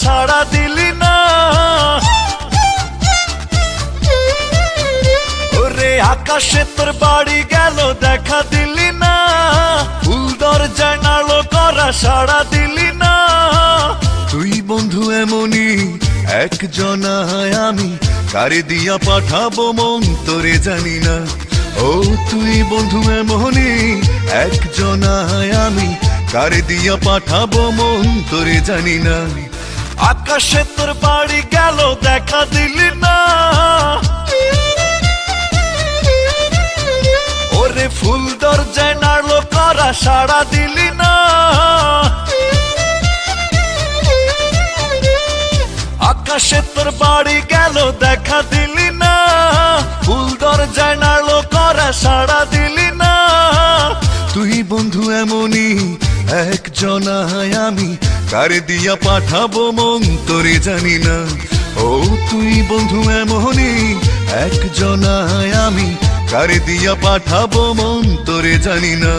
সাড়া দিলি না। ওরে আকাশে তোর বাড়ি গেল দেখা দিলি না, ফুল দরজায় নাড়লো করা সাড়া দিলি না। তুই বন্ধু এমনই একজনায় আমি, কারে দিয়া পাঠাবো মন তোরে জানি না। ও তুই বন্ধু এমনই একজনায় আমি, কারে দিয়া পাঠাবো মন তোরে জানি না। আকাশে তোর বাড়ি গেল দেখা দিলি না, ওরে ফুল দরজায় নাড়লো করা সাড়া দিলি না। আকাশে তোর বাড়ি গেল দেখা দিলি না, ফুল দরজায় নাড়লো করা সাড়া দিলি না। তুই বন্ধু এমনই একজনায় আমি, কারে দিয়া পাঠাবো মন তোরে জানি না। ও তুই বন্ধু এমনই একজনায় আমি, কারে দিয়া পাঠাবো মন তোরে জানি না।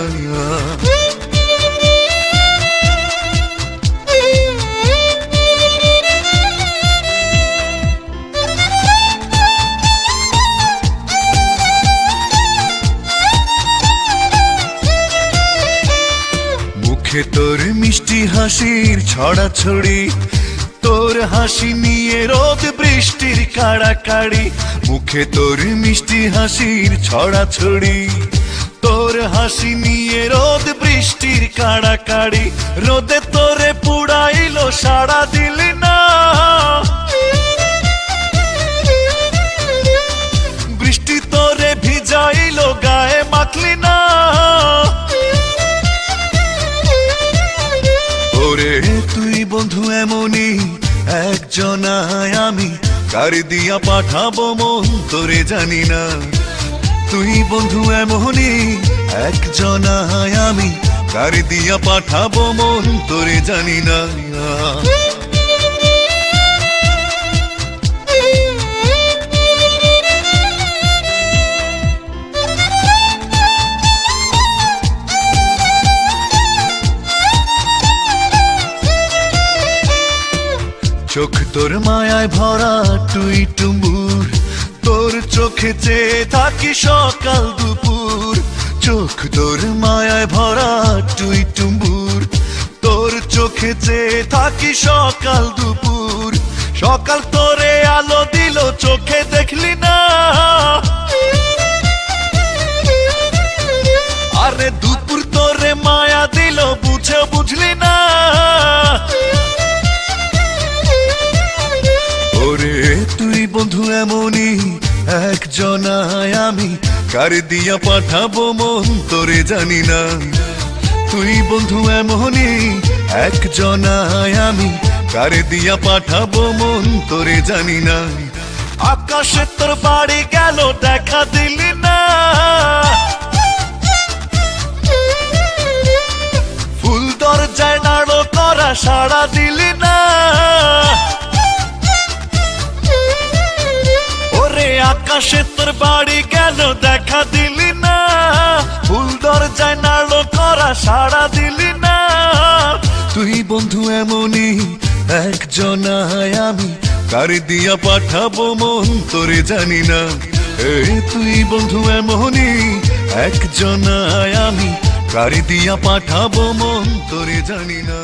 মুখে তোর মিষ্টি হাসির ছড়াছড়ি, তোর হাসি নিয়ে রোদ বৃষ্টির কাড়াকাড়ি। মুখে তোর মিষ্টি হাসির ছড়াছড়ি, তোর হাসি নিয়ে রোদ বৃষ্টির কাড়াকাড়ি। রোদে তোরে পুড়াইলো সাড়া দিলি না, বৃষ্টি তোরে ভিজাইলো গায়ে মাখলি না। ওরে তুই বন্ধু এমনই একজনায় আমি, কারে দিয়া পাঠাবো মন তোরে জানি না। তুই বন্ধু এমনই একজনায় আমি, কারে দিয়া পাঠাবো মন তোরে জানি না। চোখ তোর মায়ায় ভরা টুই টুম্বুর, তোর চোখে চেয়ে থাকি সকাল দুপুর। চোখ তোর মায়ায় ভরা টুই টুম্বুর, তোর চোখে চেয়ে থাকি সকাল দুপুর। সকাল তোরে আলো দিল চোখে দেখলি না, আরে দুপুর তোরে মায়া দিল বুঝে বুঝলি না। ওরে তুই বন্ধু এমনই একজনায় আমি, কারে দিয়া পাঠাবো মন তোরে জানি না। তুই বন্ধু এমনই একজনায় আমি, কারে দিয়া পাঠাবো মন তোরে জানি না। আকাশে তোর বাড়ি গেল দেখা দিলি না, ফুল দরজায় নাড়ো করা সাড়া দিলি না। আকাশে তোর বাড়ি গেল দেখা দিলি না, ফুল দরজায় নাড়লো করা সাড়া দিলি না। তুই বন্ধু এমনই একজনায় আমি, কারে দিয়া পাঠাবো মন তোরে জানি না। তুই বন্ধু এমনই একজনায় আমি, কারে দিয়া পাঠাবো মন তোরে জানি না।